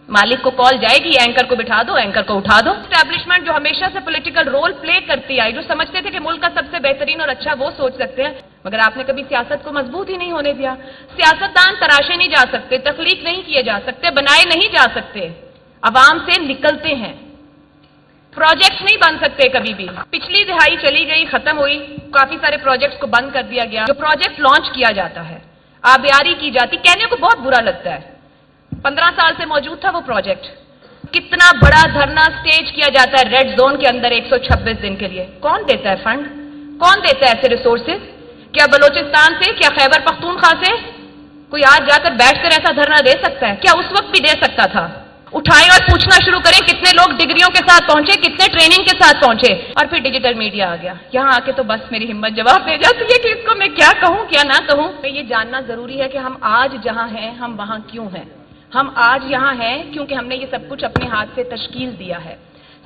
मालिक को कॉल जाएगी, एंकर को बिठा दो, एंकर को उठा दो। एस्टैब्लिशमेंट जो हमेशा से पॉलिटिकल रोल प्ले करती आई, जो समझते थे कि मुल्क का सबसे बेहतरीन और अच्छा वो सोच सकते हैं, मगर आपने कभी सियासत को मजबूत ही नहीं होने दिया। सियासतदान तराशे नहीं जा सकते, तख्लीक नहीं किए जा सकते, बनाए नहीं जा सकते, अवाम से निकलते हैं। प्रोजेक्ट्स नहीं बन सकते कभी भी। पिछली दिहाई चली गई, खत्म हुई, काफी सारे प्रोजेक्ट्स को बंद कर दिया गया। जो प्रोजेक्ट लॉन्च किया जाता है, आबियारी की जाती, कहने को बहुत बुरा लगता है, 15 साल से मौजूद था वो प्रोजेक्ट। कितना बड़ा धरना स्टेज किया जाता है रेड जोन के अंदर 126 दिन के लिए। कौन देता है फंड? कौन देता है ऐसे रिसोर्सेज? क्या बलोचिस्तान से, क्या खैबर पख्तूनख्वा से कोई आज जाकर बैठकर ऐसा धरना दे सकता है? क्या उस वक्त भी दे सकता था? उठाएं और पूछना शुरू करें कितने लोग डिग्रियों के साथ पहुंचे, कितने ट्रेनिंग के साथ पहुंचे। और फिर डिजिटल मीडिया आ गया। यहां आके तो बस मेरी हिम्मत जवाब दे जाती है कि इसको मैं क्या कहूं क्या ना कहूं। तो ये जानना जरूरी है कि हम आज जहां हैं हम वहां क्यों हैं। हम आज यहां हैं क्योंकि हमने ये सब कुछ अपने हाथ से तश्कील दिया है।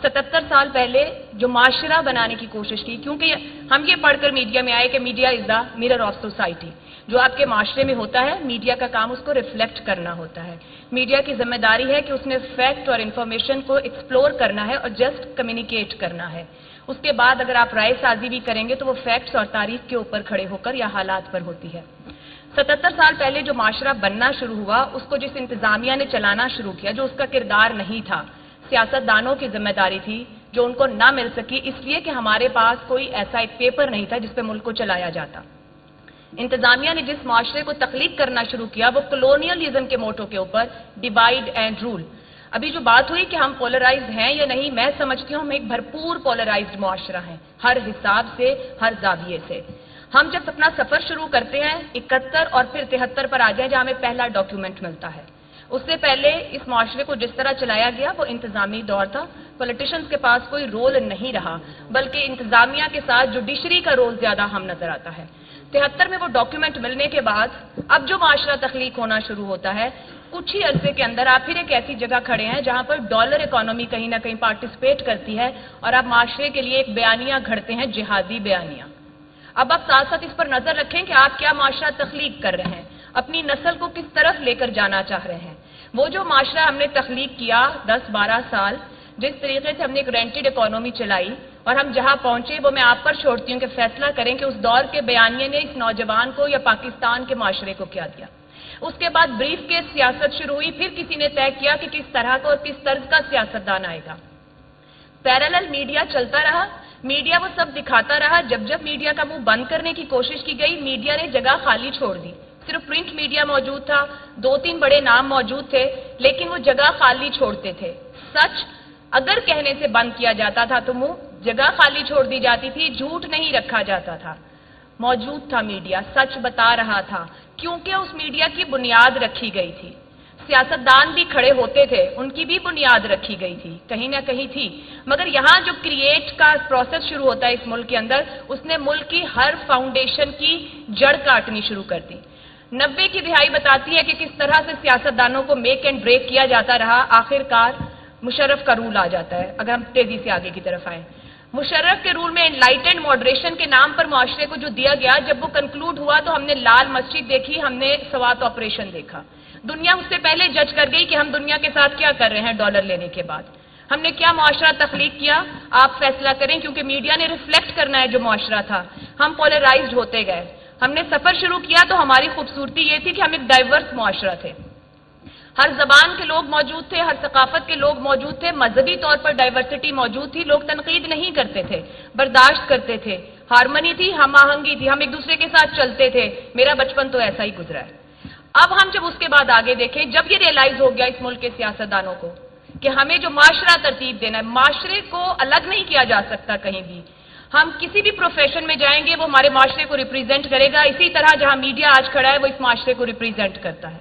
77 साल पहले जो माशरा बनाने की कोशिश की, क्योंकि हम ये पढ़कर मीडिया में आए कि media is the mirror of society. जो आपके माशरे में होता है, मीडिया का काम उसको रिफ्लेक्ट करना होता है। मीडिया की जिम्मेदारी है कि उसने फैक्ट और इंफॉर्मेशन को एक्सप्लोर करना है और जस्ट कम्युनिकेट करना है। उसके बाद अगर आप राय साजी भी करेंगे तो वो फैक्ट्स और तारीख के ऊपर खड़े होकर या हालात पर होती है। 77 साल पहले जो माशरा बनना शुरू हुआ, उसको जिस इंतजामिया ने चलाना शुरू किया, जो उसका किरदार नहीं था, सियासतदानों की जिम्मेदारी थी, जो उनको ना मिल सकी इसलिए कि हमारे पास कोई ऐसा एक पेपर नहीं था जिस पे मुल्क को चलाया जाता। इंतजामिया ने जिस माशरे को तख्लीक करना शुरू किया वो कॉलोनियलिज्म के मोटो के ऊपर, डिवाइड एंड रूल। अभी जो बात हुई कि हम पोलराइज्ड हैं या नहीं, मैं समझती हूँ हम एक भरपूर पोलराइज्ड मुआशरा है, हर हिसाब से, हर जाविये से। हम जब अपना सफर शुरू करते हैं 71 और फिर 73 पर आ जाए जहां हमें पहला डॉक्यूमेंट मिलता है। उससे पहले इस माशरे को जिस तरह चलाया गया वो इंतजामी दौर था। पॉलिटिशियंस के पास कोई रोल नहीं रहा, बल्कि इंतजामिया के साथ जुडिशरी का रोल ज्यादा हम नजर आता है। 73 में वो डॉक्यूमेंट मिलने के बाद अब जो माशरा तख्लीक होना शुरू होता है, कुछ ही अरसे के अंदर आप फिर एक ऐसी जगह खड़े हैं जहां पर डॉलर इकोनॉमी कहीं ना कहीं पार्टिसिपेट करती है और आप माशरे के लिए एक बयानिया घड़ते हैं, जिहादी बयानिया। अब आप साथ साथ इस पर नजर रखें कि आप क्या माशरा तख्लीक कर रहे हैं, अपनी नस्ल को किस तरफ लेकर जाना चाह रहे हैं। वो जो माशरा हमने तख्लीक किया 10-12 साल, जिस तरीके से हमने एक रेंटेड इकोनॉमी चलाई और हम जहां पहुंचे, वो मैं आप पर छोड़ती हूं कि फैसला करें कि उस दौर के बयानिए ने इस नौजवान को या पाकिस्तान के माशरे को क्या दिया। उसके बाद ब्रीफ केस सियासत शुरू हुई, फिर किसी ने तय किया कि किस तरह का और किस तर्ज का सियासतदान आएगा। पैरेलल मीडिया चलता रहा, मीडिया वो सब दिखाता रहा। जब जब मीडिया का मुंह बंद करने की कोशिश की गई, मीडिया ने जगह खाली छोड़ दी। सिर्फ प्रिंट मीडिया मौजूद था, 2-3 बड़े नाम मौजूद थे, लेकिन वो जगह खाली छोड़ते थे। सच अगर कहने से बंद किया जाता था तो मुंह, जगह खाली छोड़ दी जाती थी, झूठ नहीं रखा जाता था। मौजूद था मीडिया, सच बता रहा था, क्योंकि उस मीडिया की बुनियाद रखी गई थी। सियासतदान भी खड़े होते थे, उनकी भी बुनियाद रखी गई थी, कहीं ना कहीं थी। मगर यहां जो क्रिएट का प्रोसेस शुरू होता है इस मुल्क के अंदर, उसने मुल्क की हर फाउंडेशन की जड़ काटनी शुरू कर दी। 90 की दिहाई बताती है कि किस तरह से सियासतदानों को मेक एंड ब्रेक किया जाता रहा। आखिरकार मुशर्रफ का रूल आ जाता है। अगर हम तेजी से आगे की तरफ आए, मुशर्रफ के रूल में एनलाइटेंड मॉडरेशन के नाम पर मुआशरे को जो दिया गया, जब वो कंक्लूड हुआ तो हमने लाल मस्जिद देखी, हमने सवात ऑपरेशन देखा। दुनिया उससे पहले जज कर गई कि हम दुनिया के साथ क्या कर रहे हैं। डॉलर लेने के बाद हमने क्या मुआशरा तख्लीक किया, आप फैसला करें, क्योंकि मीडिया ने रिफ्लेक्ट करना है जो मुआशरा था। हम पोलराइज्ड होते गए। हमने सफर शुरू किया तो हमारी खूबसूरती ये थी कि हम एक डाइवर्स मुआशरा थे। हर जबान के लोग मौजूद थे, हर सकाफत के लोग मौजूद थे, मजहबी तौर पर डाइवर्सिटी मौजूद थी। लोग तनकीद नहीं करते थे, बर्दाश्त करते थे, हारमनी थी, हम आहंगी थी, हम एक दूसरे के साथ चलते थे। मेरा बचपन तो ऐसा ही गुजरा है। अब हम जब उसके बाद आगे देखें, जब ये रियलाइज हो गया इस मुल्क के सियासतदानों को कि हमें जो माशरा तरतीब देना है, माशरे को अलग नहीं किया जा सकता कहीं भी। हम किसी भी प्रोफेशन में जाएंगे वो हमारे माशरे को रिप्रेजेंट करेगा। इसी तरह जहां मीडिया आज खड़ा है वो इस माशरे को रिप्रेजेंट करता है।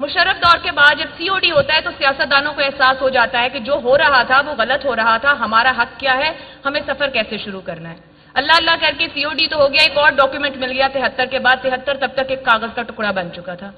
मुशर्रफ दौर के बाद जब सीओडी होता है तो सियासतदानों को एहसास हो जाता है कि जो हो रहा था वो गलत हो रहा था, हमारा हक क्या है, हमें सफर कैसे शुरू करना है। अल्लाह अल्लाह करके सीओडी तो हो गया, एक और डॉक्यूमेंट मिल गया 73 के बाद। 73 तब तक एक कागज का टुकड़ा बन चुका था।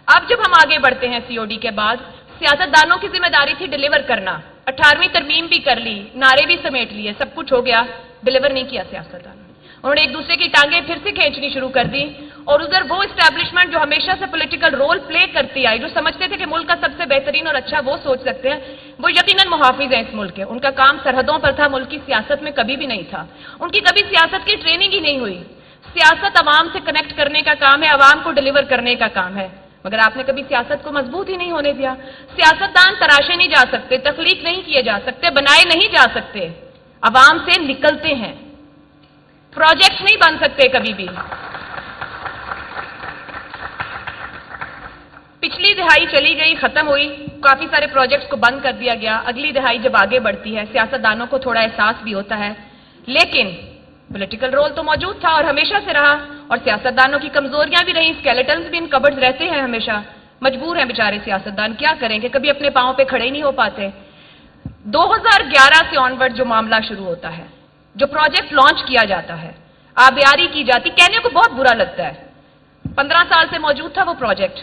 अब जब हम आगे बढ़ते हैं सीओडी के बाद, सियासतदानों की जिम्मेदारी थी डिलीवर करना। 18वीं तरमीम भी कर ली, नारे भी समेट लिए, सब कुछ हो गया, डिलीवर नहीं किया सियासतदानों। उन्होंने एक दूसरे की टांगे फिर से खींचनी शुरू कर दी اور ادھر وہ اسٹیبلشمنٹ جو ہمیشہ سے پولیٹیکل رول پلے کرتی آئی, جو سمجھتے تھے کہ ملک کا سب سے بہترین اور اچھا وہ سوچ سکتے ہیں, وہ یقیناً محافظ ہیں اس ملک کے. ان کا کام سرحدوں پر تھا, ملک کی سیاست میں کبھی بھی نہیں تھا. ان کی کبھی سیاست کی ٹریننگ ہی نہیں ہوئی. سیاست عوام سے کنیکٹ کرنے کا کام ہے, عوام کو ڈیلیور کرنے کا کام ہے, مگر آپ نے کبھی سیاست کو مضبوط ہی نہیں ہونے دیا. سیاستدان تراشے نہیں جا سکتے, تخلیق نہیں کیے جا سکتے, بنائے نہیں جا سکتے, عوام سے نکلتے ہیں. پروجیکٹ نہیں بن سکتے کبھی بھی. پچھلی دہائی چلی گئی, ختم ہوئی, کافی سارے پروجیکٹس کو بند کر دیا گیا. اگلی دہائی جب آگے بڑھتی ہے, سیاستدانوں کو تھوڑا احساس بھی ہوتا ہے, لیکن پولیٹیکل رول تو موجود تھا اور ہمیشہ سے رہا, اور سیاستدانوں کی کمزوریاں بھی رہیں, اسکیلیٹنز بھی ان کبرز رہتے ہیں ہمیشہ. مجبور ہیں بیچارے سیاستدان, کیا کریں کہ کبھی اپنے پاؤں پہ کھڑے ہی نہیں ہو پاتے. 2011 سے آنورڈ جو معاملہ شروع ہوتا ہے, جو پروجیکٹ لانچ کیا جاتا ہے, آبیاری کی جاتی, کہنے کو بہت برا لگتا ہے. 15 سال سے موجود تھا وہ پروجیکٹ.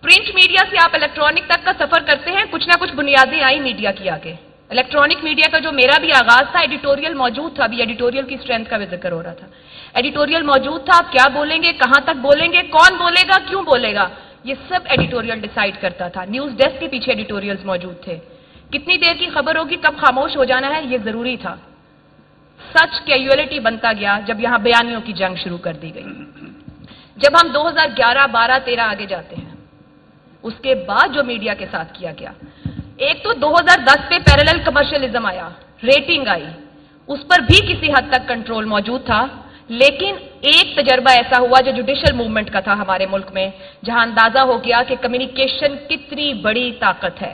پرنٹ میڈیا سے آپ الیکٹرانک تک کا سفر کرتے ہیں, کچھ نہ کچھ بنیادیں آئی میڈیا کی آگے. الیکٹرانک میڈیا کا جو میرا بھی آغاز تھا, ایڈیٹوریل موجود تھا, ابھی ایڈیٹوریل کی اسٹرینتھ کا بھی ذکر ہو رہا تھا. ایڈیٹوریل موجود تھا, آپ کیا بولیں گے, کہاں تک بولیں گے, کون بولے گا, کیوں بولے گا, یہ سب ایڈیٹوریل ڈیسائیڈ کرتا تھا. نیوز ڈیسک کے پیچھے ایڈیٹوریلز موجود تھے. کتنی دیر کی خبر ہوگی, کب خاموش ہو جانا ہے, یہ ضروری تھا. سچ کیجویلٹی بنتا گیا جب یہاں بیانیوں کی جنگ شروع کر دی گئی. جب ہم 2011, 12, 13 آگے جاتے ہیں, اس کے بعد جو میڈیا کے ساتھ کیا گیا, ایک تو 2010 پہ پیرالل کمرشلزم آیا, ریٹنگ آئی, اس پر بھی کسی حد تک کنٹرول موجود تھا. لیکن ایک تجربہ ایسا ہوا جو جوڈیشل موومنٹ کا تھا ہمارے ملک میں, جہاں اندازہ ہو گیا کہ کمیونیکیشن کتنی بڑی طاقت ہے,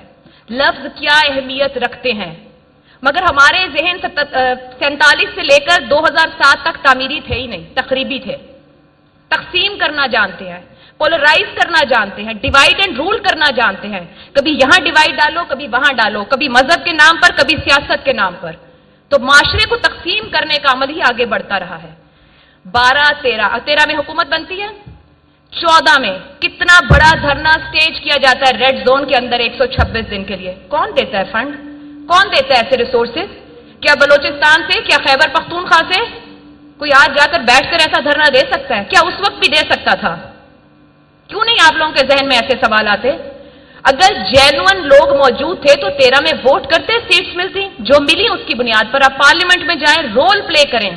لفظ کیا اہمیت رکھتے ہیں. مگر ہمارے ذہن 47 سے لے کر 2007 تک تعمیری تھے ہی نہیں, تقریبی تھے. تقسیم کرنا جانتے ہیں, پولرائز کرنا جانتے ہیں, ڈیوائڈ اینڈ رول کرنا جانتے ہیں. کبھی یہاں ڈیوائڈ ڈالو, کبھی وہاں ڈالو, کبھی مذہب کے نام پر, کبھی سیاست کے نام پر. تو معاشرے کو تقسیم کرنے کا عمل ہی آگے بڑھتا رہا ہے. 12, 13 میں حکومت بنتی ہے. 14 میں کتنا بڑا دھرنا سٹیج کیا جاتا ہے ریڈ زون کے اندر 126 دن کے لیے. کون دیتا ہے فنڈ, کون دیتا ہے ایسے ریسورسز؟ کیا بلوچستان سے, کیا خیبر پختونخوا سے کوئی آج جا کر بیٹھ کر ایسا دھرنا دے سکتا ہے؟ کیا اس وقت بھی دے سکتا تھا؟ کیوں نہیں آپ لوگوں کے ذہن میں ایسے سوال آتے؟ اگر جینوئن لوگ موجود تھے تو 13 میں ووٹ کرتے, سیٹس ملتی, جو ملی اس کی بنیاد پر آپ پارلیمنٹ میں جائیں, رول پلے کریں.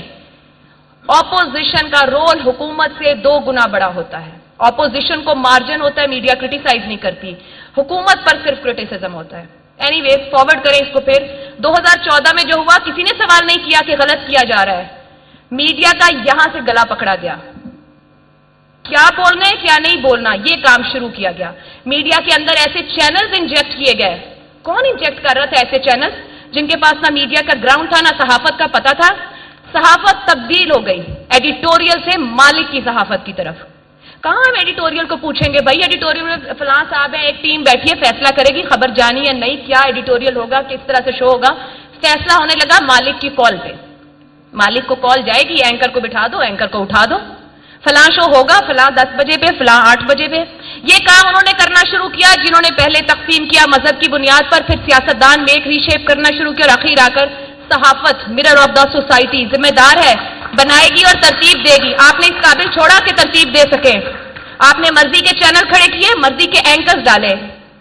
اپوزیشن کا رول حکومت سے 2 گنا بڑا ہوتا ہے. اپوزیشن کو مارجن ہوتا ہے, میڈیا کرٹیسائز نہیں کرتی, حکومت پر صرف کرٹیسزم ہوتا ہے. اینی ویز فارورڈ کریں اس کو. پھر 2014 میں جو ہوا, کسی نے سوال نہیں کیا کہ غلط کیا جا رہا ہے. میڈیا کا یہاں سے گلا پکڑا گیا, کیا بولنا ہے کیا نہیں بولنا, یہ کام شروع کیا گیا. میڈیا کے اندر ایسے چینلز انجیکٹ کیے گئے. کون انجیکٹ کر رہا تھا ایسے چینلز جن کے پاس نہ میڈیا کا گراؤنڈ تھا, نہ صحافت کا پتہ تھا. صحافت تبدیل ہو گئی ایڈیٹوریل سے مالک کی صحافت کی طرف. کہاں ہم ایڈیٹوریل کو پوچھیں گے بھائی ایڈیٹوریل میں فلاں صاحب ہیں, ایک ٹیم بیٹھی ہے, فیصلہ کرے گی, خبر جانی ہے نہیں, کیا ایڈیٹوریل ہوگا, کس طرح سے شو ہوگا. فیصلہ ہونے لگا مالک کی کال پہ. مالک کو کال جائے گی, اینکر کو بٹھا دو, اینکر کو اٹھا دو, فلاں شو ہوگا, فلاں 10 بجے پہ, فلاں 8 بجے پہ. یہ کام انہوں نے کرنا شروع کیا جنہوں نے پہلے تقسیم کیا مذہب کی بنیاد پر, پھر سیاستدان میک ری شیپ کرنا شروع کیا, اور آخر آ کر صحافت مرر آف دا سوسائٹی ذمہ دار ہے, بنائے گی اور ترتیب دے گی. آپ نے اس قابل چھوڑا کہ ترتیب دے سکیں. آپ نے مرضی کے چینل کھڑے کیے, مرضی کے اینکرز ڈالے.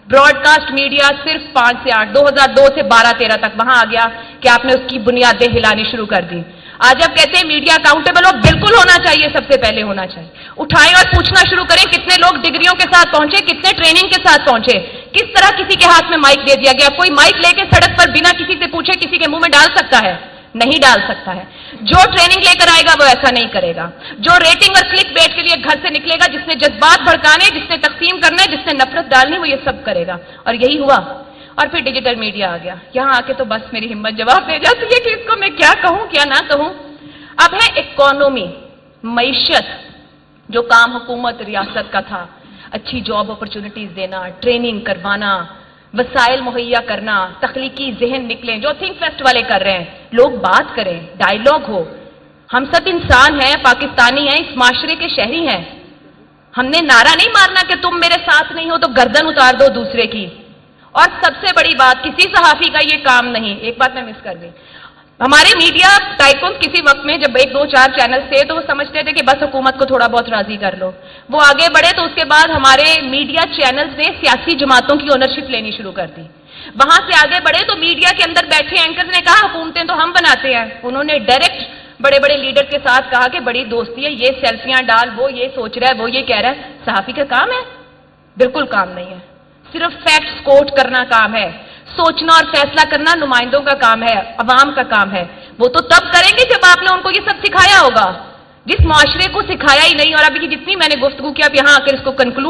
براڈ کاسٹ میڈیا صرف 5 سے 8, 2002 سے 12-13 تک وہاں آ گیا کہ آپ نے اس کی بنیادیں ہلانی شروع کر دی. آج اب کہتے ہیں میڈیا اکاؤنٹیبل ہو, بالکل ہونا چاہیے, سب سے پہلے ہونا چاہیے. اٹھائیں اور پوچھنا شروع کریں کتنے لوگ ڈگریوں کے ساتھ پہنچے, کتنے ٹریننگ کے ساتھ پہنچے, کس طرح کسی کے ہاتھ میں مائک دے دیا گیا. کوئی مائک لے کے سڑک پر بنا کسی سے پوچھے کسی کے منہ میں ڈال سکتا ہے؟ نہیں ڈال سکتا ہے. جو ٹریننگ لے کر آئے گا وہ ایسا نہیں کرے گا. جو ریٹنگ اور کلک بیٹ کے لیے گھر سے نکلے گا, جس نے جذبات بھڑکانے, جس نے تقسیم کرنا ہے, جس نے نفرت ڈالنی, وہ یہ سب کرے گا. اور یہی ہوا. اور پھر ڈیجیٹل میڈیا آ گیا. یہاں آ کے تو بس میری ہمت جواب دے جاتی ہے کہ اس کو میں کیا کہوں کیا نہ کہوں. اب ہے اکانومی, معیشت, جو کام حکومت ریاست کا تھا, اچھی جاب اپرچونٹیز دینا, ٹریننگ کروانا, وسائل مہیا کرنا, تخلیقی ذہن نکلیں, جو تھنک فیسٹ والے کر رہے ہیں, لوگ بات کریں, ڈائیلاگ ہو. ہم سب انسان ہیں, پاکستانی ہیں, اس معاشرے کے شہری ہیں. ہم نے نعرہ نہیں مارنا کہ تم میرے ساتھ نہیں ہو تو گردن اتار دو دوسرے کی. اور سب سے بڑی بات, کسی صحافی کا یہ کام نہیں, ایک بات میں مس کر گئی, हमारे मीडिया टाइकून किसी वक्त में जब 1-2-4 चैनल थे तो वो समझते थे कि बस हुकूमत को थोड़ा बहुत राजी कर लो। वो आगे बढ़े तो उसके बाद हमारे मीडिया चैनल्स ने सियासी जमातों की ओनरशिप लेनी शुरू कर दी। वहां से आगे बढ़े तो मीडिया के अंदर बैठे एंकर्स ने कहा हुकूमतें तो हम बनाते हैं। उन्होंने डायरेक्ट बड़े बड़े लीडर के साथ कहा कि बड़ी दोस्ती है, ये सेल्फियां डाल, वो ये सोच रहा है, वो ये कह रहा है। सहाफी का काम है? बिल्कुल काम नहीं है। सिर्फ फैक्ट्स कोट करना काम है। सोचना और फैसला करना नुमाइंदों का काम है, अवाम का काम है। वो तो तब करेंगे जब आपने उनको ये सब सिखाया होगा, जिस मुआशरे को सिखाया ही नहीं। और अभी की जितनी मैंने गुफ्तगू की, आप यहां आकर इसको कंक्लूड